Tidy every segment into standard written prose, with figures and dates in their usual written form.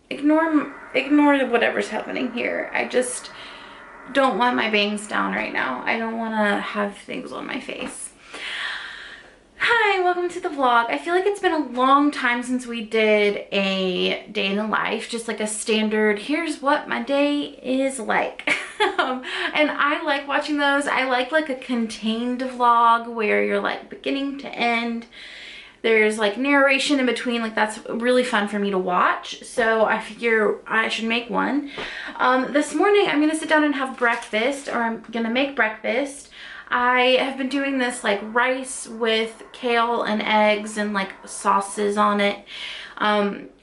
ignore whatever's happening here. I just don't want my bangs down right now. I don't want to have things on my face. Hi, welcome to the vlog. I feel like it's been a long time since we did a day in the life, just like a standard, here's what my day is like. And I like watching those. I like a contained vlog where you're like beginning to end. There's like narration in between, like that's really fun for me to watch. So I figure I should make one. This morning I'm gonna sit down and have breakfast, or I'm gonna make breakfast. I have been doing this like rice with kale and eggs and like sauces on it.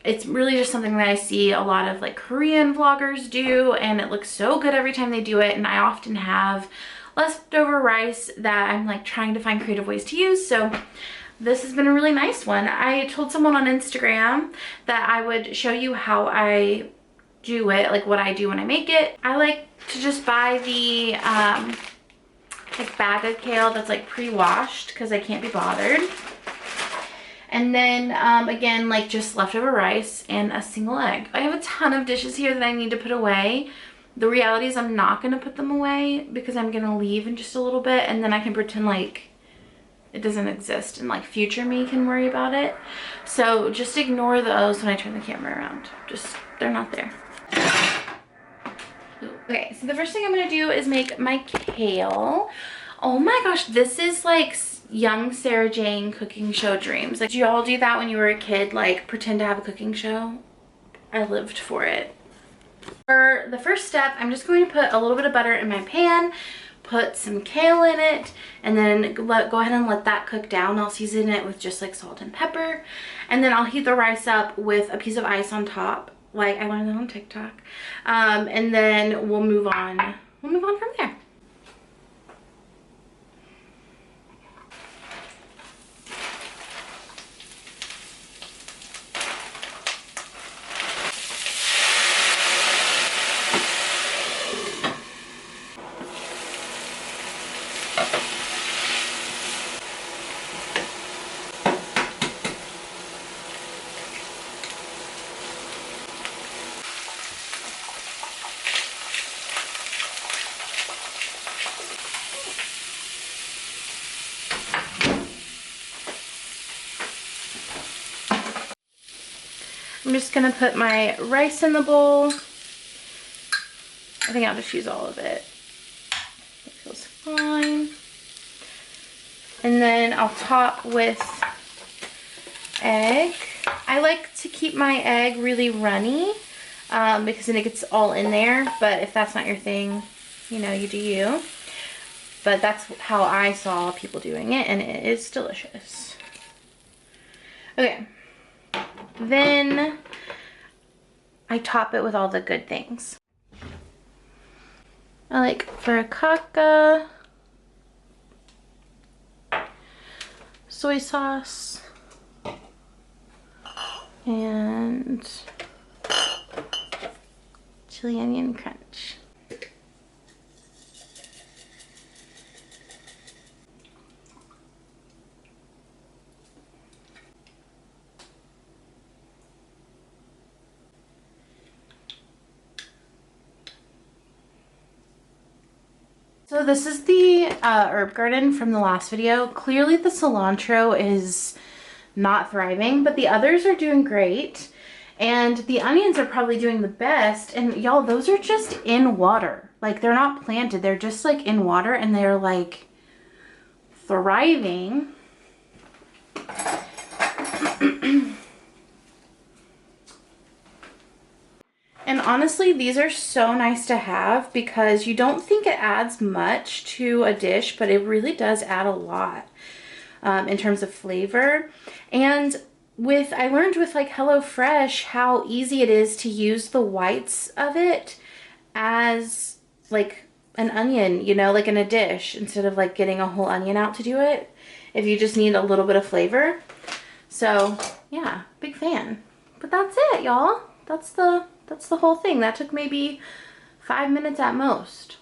It's really just something that I see a lot of like Korean vloggers do, and it looks so good every time they do it. And I often have leftover rice that I'm like trying to find creative ways to use. So this has been a really nice one. I told someone on Instagram that I would show you how I do it, like what I do when I make it. I like to just buy the like bag of kale that's like pre-washed because I can't be bothered. And then again, like just leftover rice and a single egg. I have a ton of dishes here that I need to put away. The reality is I'm not gonna put them away because I'm gonna leave in just a little bit, and then I can pretend like it doesn't exist and like future me can worry about it. So just ignore those when I turn the camera around. Just, they're not there. Okay, so the first thing I'm gonna do is make my kale. Oh my gosh, this is like young Sarah Jane cooking show dreams. Like, did you all do that when you were a kid? Like pretend to have a cooking show? I lived for it. For the first step, I'm just going to put a little bit of butter in my pan, put some kale in it, and then go ahead and let that cook down. I'll season it with just like salt and pepper, and then I'll heat the rice up with a piece of ice on top. Like I learned that on TikTok. And then we'll move on. We'll move on from there. I'm just gonna put my rice in the bowl. I think I'll just use all of it. It feels fine. And then I'll top with egg. I like to keep my egg really runny because then it gets all in there. But if that's not your thing, you know, you do you. But that's how I saw people doing it, and it is delicious. Okay. Then I top it with all the good things. I like furikake, soy sauce, and chili onion crunch. So this is the herb garden from the last video. Clearly the cilantro is not thriving, but the others are doing great. And the onions are probably doing the best. And y'all, those are just in water. Like they're not planted, they're just like in water, and they're like thriving. And honestly, these are so nice to have because you don't think it adds much to a dish, but it really does add a lot in terms of flavor. And I learned with like HelloFresh how easy it is to use the whites of it as like an onion, you know, like in a dish, instead of like getting a whole onion out to do it, if you just need a little bit of flavor. So yeah, big fan. But that's it, y'all. That's the whole thing. That took maybe 5 minutes at most.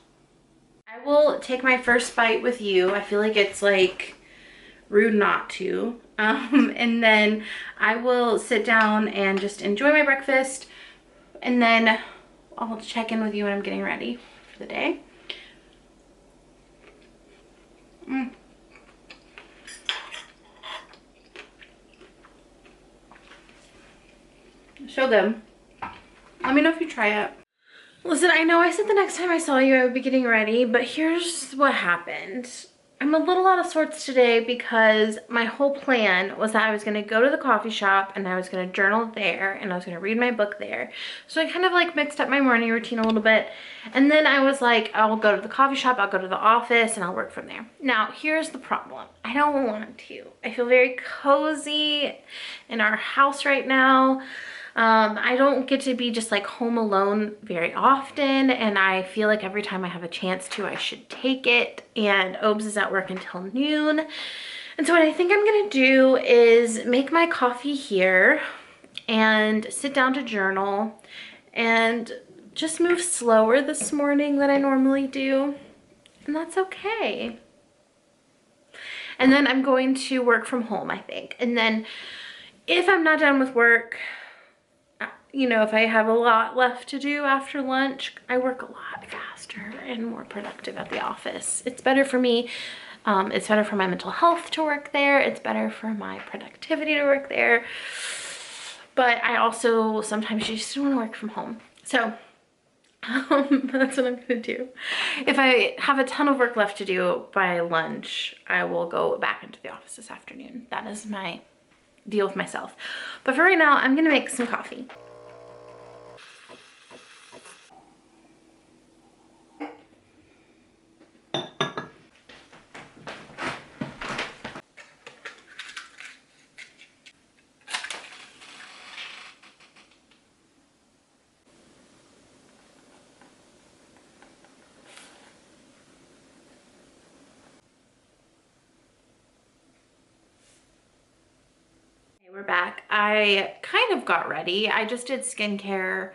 I will take my first bite with you. I feel like it's like rude not to. And then I will sit down and just enjoy my breakfast, and then I'll check in with you when I'm getting ready for the day. So good. Let me know if you try it. Listen, I know I said the next time I saw you I would be getting ready, but here's what happened. I'm a little out of sorts today because my whole plan was that I was gonna go to the coffee shop and I was gonna journal there and I was gonna read my book there. So I kind of like mixed up my morning routine a little bit. And then I was like, I'll go to the coffee shop, I'll go to the office, and I'll work from there. Now, here's the problem. I don't want to. I feel very cozy in our house right now. I don't get to be just like home alone very often, and I feel like every time I have a chance to, I should take it, and Obes is at work until noon. And so what I think I'm gonna do is make my coffee here and sit down to journal and just move slower this morning than I normally do, and that's okay. And then I'm going to work from home, I think. And then if I'm not done with work, you know, if I have a lot left to do after lunch, I work a lot faster and more productive at the office. It's better for me. It's better for my mental health to work there. It's better for my productivity to work there. But I also sometimes just want to work from home. So that's what I'm gonna do. If I have a ton of work left to do by lunch, I will go back into the office this afternoon. That is my deal with myself. But for right now, I'm gonna make some coffee. We're back. I kind of got ready. I just did skincare,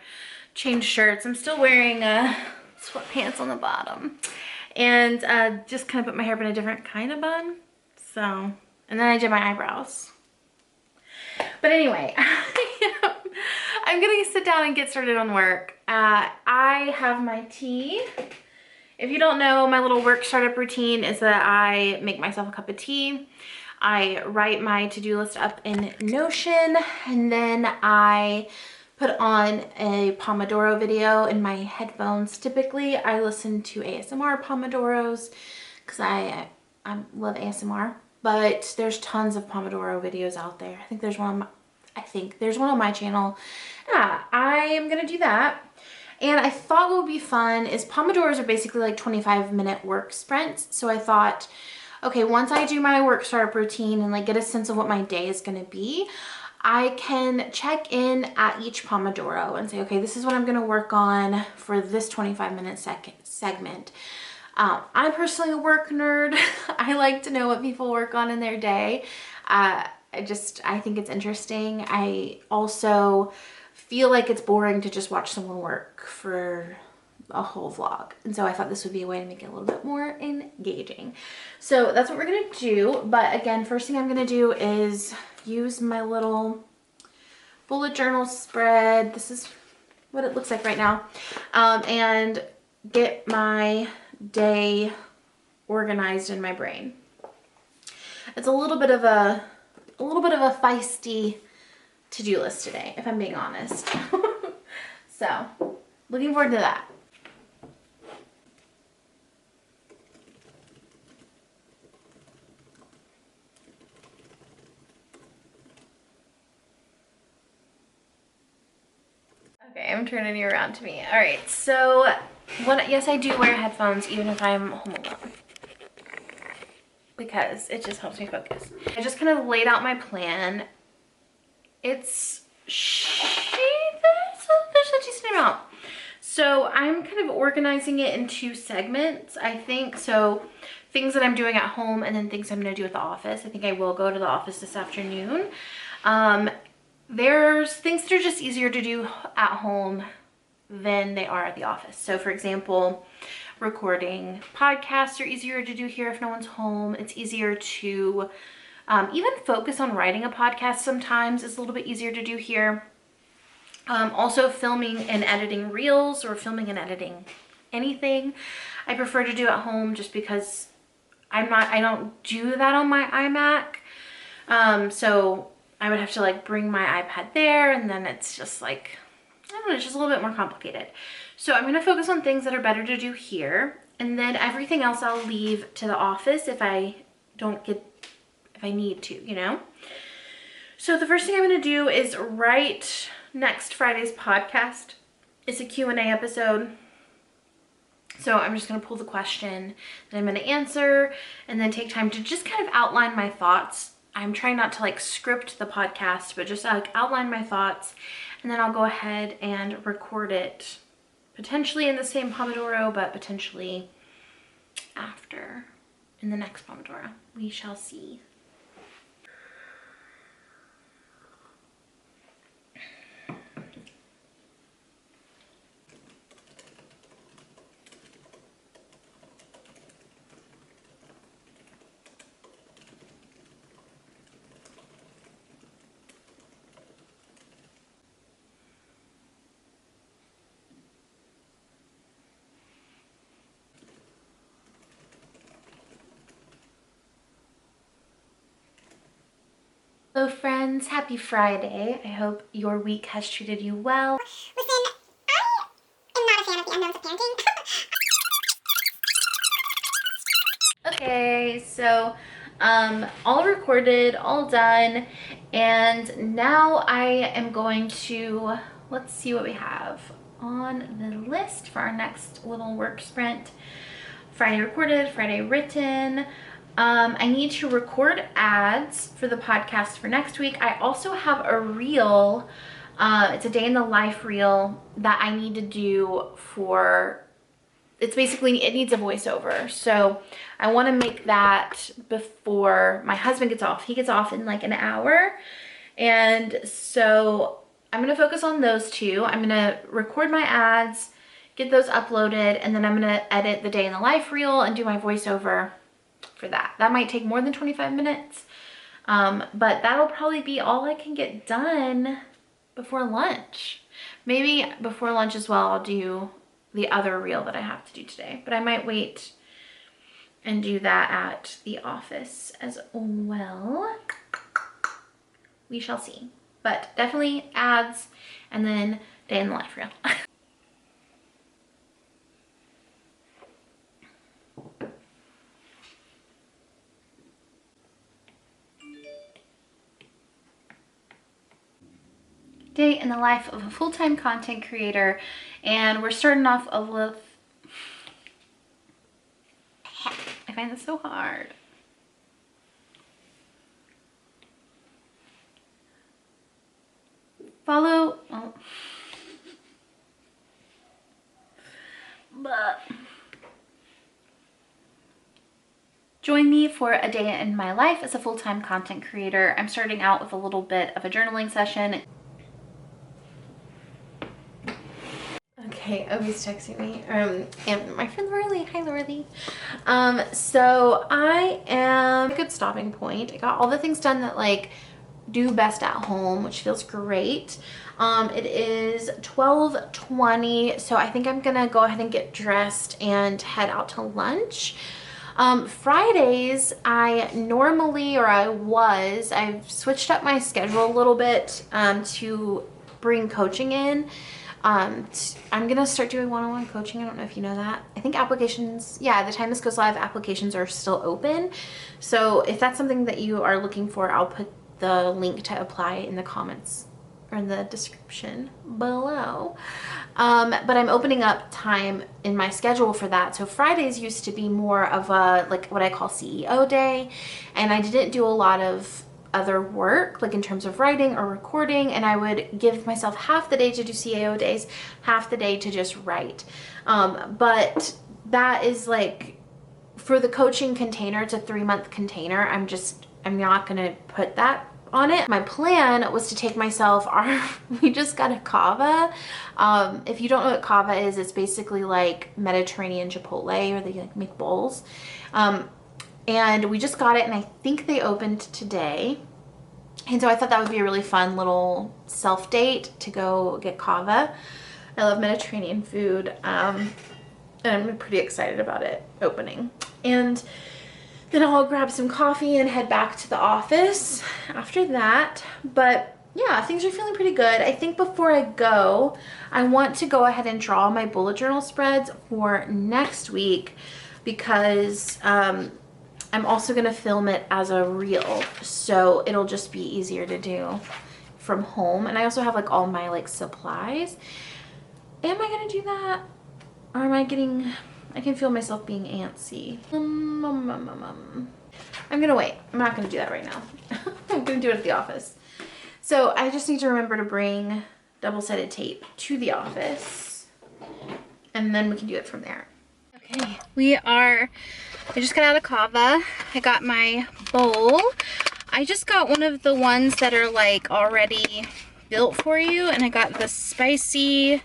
changed shirts. I'm still wearing sweatpants on the bottom, and just kind of put my hair up in a different kind of bun. So, and then I did my eyebrows. But anyway, I'm gonna sit down and get started on work. I have my tea. If you don't know, my little work startup routine is that I make myself a cup of tea. I write my to-do list up in Notion, and then I put on a Pomodoro video in my headphones. Typically, I listen to ASMR Pomodoros because I love ASMR, but there's tons of Pomodoro videos out there. I think there's one on my channel. Yeah, I am gonna do that. And I thought what would be fun is Pomodoros are basically like 25-minute work sprints. So I thought, okay, once I do my work startup routine and like get a sense of what my day is gonna be, I can check in at each Pomodoro and say, okay, this is what I'm gonna work on for this 25-minute segment. I'm personally a work nerd. I like to know what people work on in their day. I think it's interesting. I also feel like it's boring to just watch someone work for a whole vlog, and so I thought this would be a way to make it a little bit more engaging. So that's what we're gonna do. But again, first thing I'm gonna do is use my little bullet journal spread. This is what it looks like right now, and get my day organized in my brain. It's a little bit of a feisty to-do list today, if I'm being honest. So looking forward to that. Okay, I'm turning you around to me. All right, so yes, I do wear headphones even if I'm home alone, because it just helps me focus. I just kind of laid out my plan. There's a decent amount. So I'm kind of organizing it into segments, I think. So things that I'm doing at home and then things I'm gonna do at the office. I think I will go to the office this afternoon. There's things that are just easier to do at home than they are at the office. So for example, recording podcasts are easier to do here if no one's home. It's easier to even focus on writing a podcast sometimes. It's a little bit easier to do here. Also filming and editing reels or filming and editing anything, I prefer to do at home just because I don't do that on my iMac. So I would have to like bring my iPad there, and then it's just like, I don't know, it's just a little bit more complicated. So I'm gonna focus on things that are better to do here, and then everything else I'll leave to the office if I need to, you know? So the first thing I'm gonna do is write next Friday's podcast. It's a Q&A episode. So I'm just gonna pull the question that I'm gonna answer and then take time to just kind of outline my thoughts. I'm trying not to like script the podcast, but just like outline my thoughts, and then I'll go ahead and record it, potentially in the same Pomodoro, but potentially after in the next Pomodoro. We shall see. Hello friends, happy Friday. I hope your week has treated you well. Listen, I am not a fan of the unknowns of parenting. Okay, so all recorded, all done, and now I am going to, let's see what we have on the list for our next little work sprint. Friday recorded, Friday written. I need to record ads for the podcast for next week. I also have a reel, it's a day in the life reel that I need to do for, it's basically, it needs a voiceover. So I want to make that before my husband gets off. He gets off in like an hour. And so I'm going to focus on those two. I'm going to record my ads, get those uploaded, and then I'm going to edit the day in the life reel and do my voiceover for that. That might take more than 25 minutes. But that'll probably be all I can get done before lunch. Maybe before lunch as well, I'll do the other reel that I have to do today, but I might wait and do that at the office as well. We shall see, but definitely ads and then day in the life reel. Day in the life of a full-time content creator, and we're starting off with, I find this so hard. Follow, oh. But join me for a day in my life as a full-time content creator. I'm starting out with a little bit of a journaling session. Okay, Obi's texting me, and my friend Lorelei. Hi, Lorelei. So I am a good stopping point. I got all the things done that like do best at home, which feels great. It is 12:20, so I think I'm gonna go ahead and get dressed and head out to lunch. Fridays, I've switched up my schedule a little bit to bring coaching in. I'm gonna start doing one-on-one coaching. I don't know if you know that. I think applications, yeah, the time this goes live, applications are still open. So if that's something that you are looking for, I'll put the link to apply in the comments or in the description below. But I'm opening up time in my schedule for that. So Fridays used to be more of a, like what I call CEO day. And I didn't do a lot of other work, like in terms of writing or recording, and I would give myself half the day to do CAO days, half the day to just write. But that is like, for the coaching container, it's a 3-month container. I'm not gonna put that on it. My plan was to take myself we just got a kava. If you don't know what kava is, it's basically like Mediterranean Chipotle, or they like make bowls. And we just got it, and I think they opened today. And so I thought that would be a really fun little self date to go get kava. I love Mediterranean food, and I'm pretty excited about it opening. And then I'll grab some coffee and head back to the office after that. But yeah, things are feeling pretty good. I think before I go, I want to go ahead and draw my bullet journal spreads for next week because I'm also gonna film it as a reel, so it'll just be easier to do from home. And I also have like all my like supplies. Am I gonna do that? Or am I getting, I can feel myself being antsy. I'm gonna wait. I'm not gonna do that right now. I'm gonna do it at the office. So I just need to remember to bring double-sided tape to the office, and then we can do it from there. Okay, I just got out of kava. I got my bowl. I just got one of the ones that are like already built for you, and I got the spicy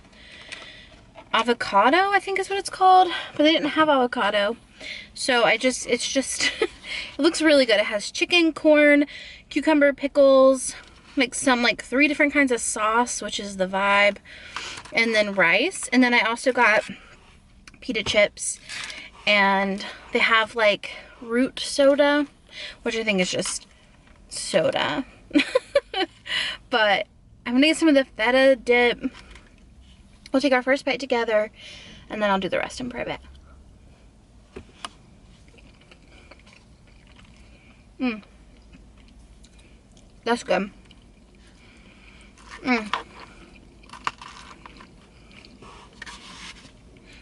avocado, I think is what it's called, but they didn't have avocado. So it's just, it looks really good. It has chicken, corn, cucumber, pickles, like some like 3 different kinds of sauce, which is the vibe, and then rice. And then I also got pita chips, and they have like root soda, which I think is just soda. But I'm gonna get some of the feta dip. We'll take our first bite together, and then I'll do the rest in private. That's good.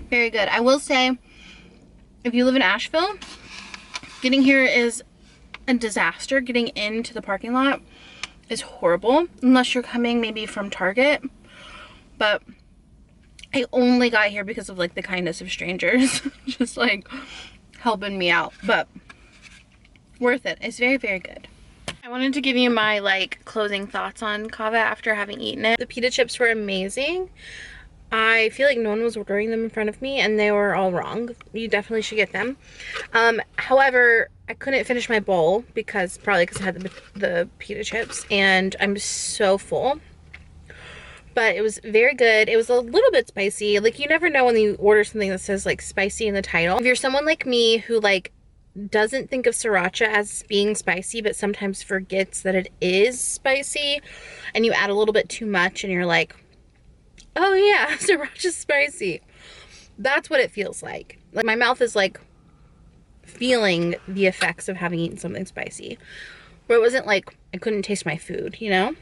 Very good. I will say, if you live in Asheville, getting here is a disaster. Getting into the parking lot is horrible, unless you're coming maybe from Target. But I only got here because of like the kindness of strangers, just like helping me out. But worth it. It's very, very good. I wanted to give you my like closing thoughts on kava after having eaten it. The pita chips were amazing. I feel like no one was ordering them in front of me, and they were all wrong. You definitely should get them. However, I couldn't finish my bowl probably because I had the pita chips, and I'm so full. But it was very good. It was a little bit spicy. Like, you never know when you order something that says like spicy in the title. If you're someone like me who like doesn't think of sriracha as being spicy, but sometimes forgets that it is spicy, and you add a little bit too much and you're like, oh yeah, sriracha's spicy. That's what it feels like. Like, my mouth is like feeling the effects of having eaten something spicy. But it wasn't like I couldn't taste my food, you know?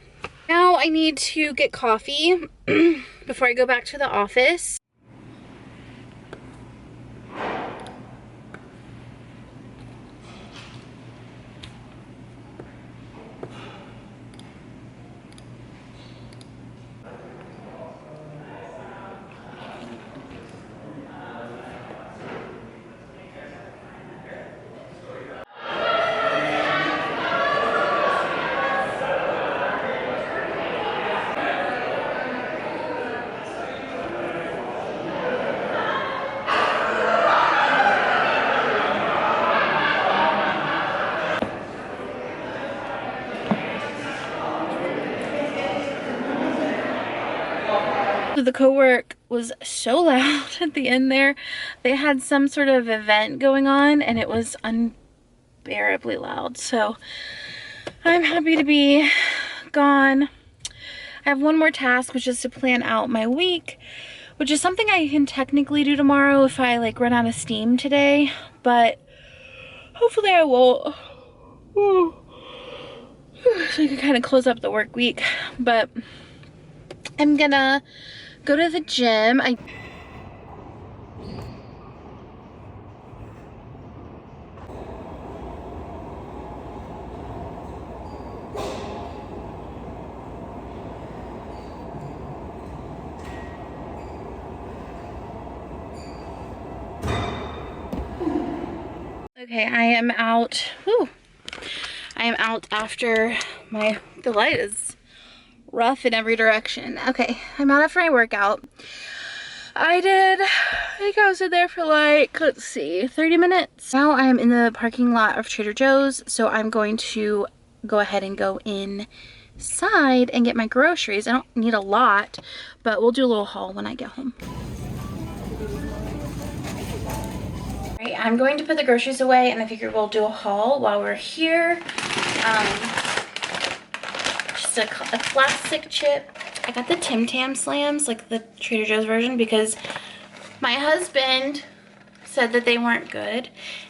Now I need to get coffee before I go back to the office. The co-work was so loud at the end there. They had some sort of event going on, and it was unbearably loud. So I'm happy to be gone. I have one more task, which is to plan out my week, which is something I can technically do tomorrow if I like run out of steam today, but hopefully I won't. So I can kind of close up the work week. But I'm gonna go to the gym. Okay, I am out. Whew. I am out after the light is rough in every direction. Okay, I'm out after my workout. I think I was in there for like, let's see, 30 minutes. Now I am in the parking lot of Trader Joe's, so I'm going to go ahead and go inside and get my groceries. I don't need a lot, but we'll do a little haul when I get home. All right, I'm going to put the groceries away, and I figure we'll do a haul while we're here. Just a classic chip. I got the Tim Tam Slams, like the Trader Joe's version, because my husband said that they weren't good,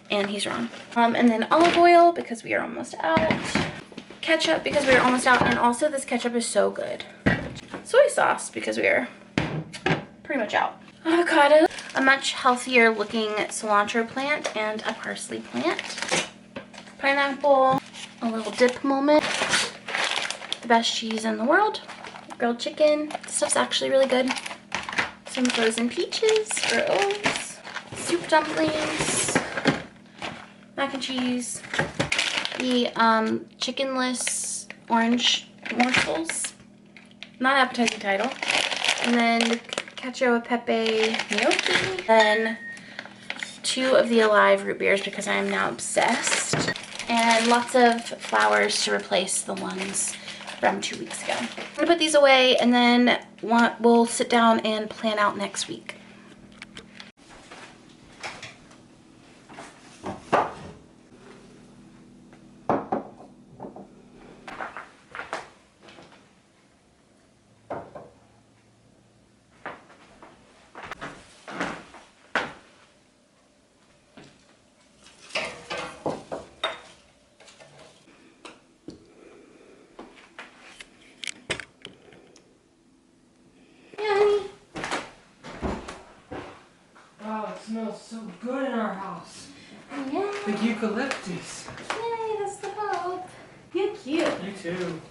and he's wrong. And then olive oil, because we are almost out. Ketchup, because we are almost out, and also this ketchup is so good. Soy sauce, because we are pretty much out. Avocado, a much healthier looking cilantro plant, and a parsley plant. Pineapple, a little dip moment. The best cheese in the world. Grilled chicken, this stuff's actually really good. Some frozen peaches for O's. Soup dumplings. Mac and cheese. The chickenless orange morsels. Not appetizing title. And then the cacio e pepe gnocchi. Then 2 of the Alive root beers because I am now obsessed. And lots of flowers to replace the ones from 2 weeks ago. I'm gonna put these away, and then we'll sit down and plan out next week. It smells so good in our house. Yeah. The eucalyptus. Yay, that's the hope. You're cute. You too.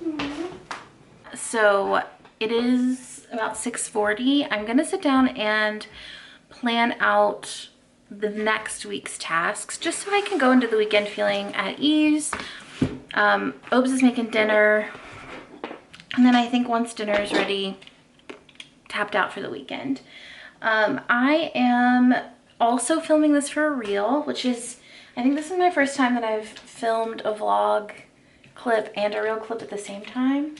So it is about 6:40. I'm gonna sit down and plan out the next week's tasks just so I can go into the weekend feeling at ease. Obes is making dinner, and then I think once dinner is ready, tapped out for the weekend. I am also filming this for a reel, which is, I think this is my first time that I've filmed a vlog clip and a reel clip at the same time,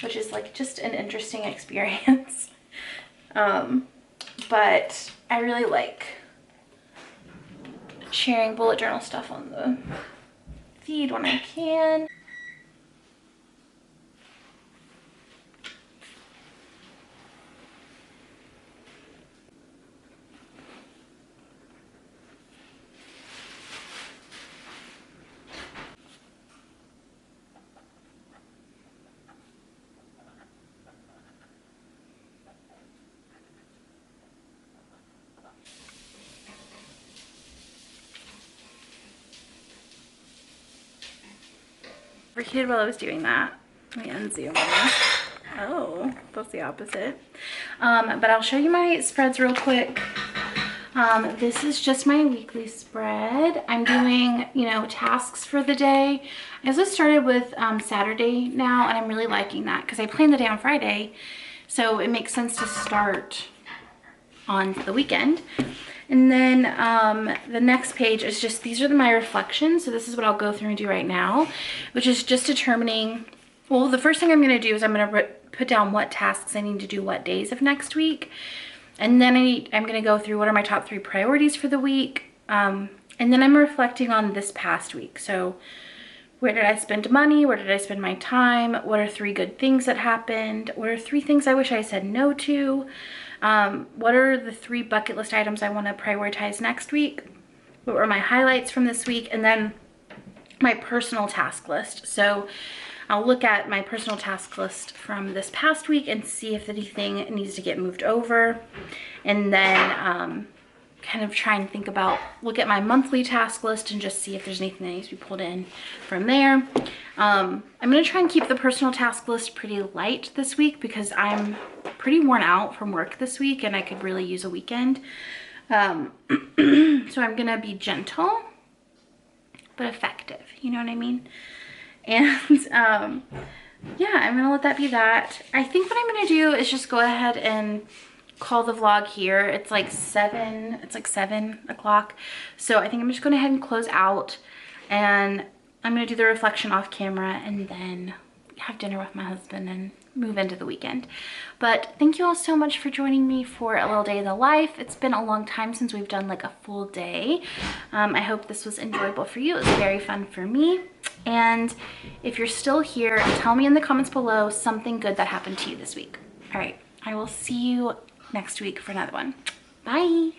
which is like just an interesting experience. But I really like sharing bullet journal stuff on the feed when I can. Overheated while I was doing that. Let me unzoom. Oh, that's the opposite. But I'll show you my spreads real quick. This is just my weekly spread. I'm doing, you know, tasks for the day. I also started with Saturday now, and I'm really liking that because I planned the day on Friday, so it makes sense to start on the weekend. And then the next page is just, these are my reflections. So this is what I'll go through and do right now, which is just determining, well, the first thing I'm gonna do is I'm gonna put down what tasks I need to do what days of next week. And then I'm gonna go through what are my top 3 priorities for the week. And then I'm reflecting on this past week. So where did I spend money? Where did I spend my time? What are 3 good things that happened? What are 3 things I wish I said no to? What are the 3 bucket list items I want to prioritize next week? What were my highlights from this week? And then my personal task list. So I'll look at my personal task list from this past week and see if anything needs to get moved over. And then kind of try and think about, look at my monthly task list and just see if there's anything that needs to be pulled in from there. I'm gonna try and keep the personal task list pretty light this week because I'm pretty worn out from work this week and I could really use a weekend. So I'm gonna be gentle but effective, you know what I mean? And yeah, I'm gonna let that be that. I think what I'm gonna do is just go ahead and call the vlog here. It's like 7 o'clock. So I think I'm just going ahead and close out, and I'm gonna do the reflection off camera and then have dinner with my husband and move into the weekend. But thank you all so much for joining me for a little day in the life. It's been a long time since we've done like a full day. I hope this was enjoyable for you. It was very fun for me. And if you're still here, tell me in the comments below something good that happened to you this week. All right, I will see you next week for another one. Bye.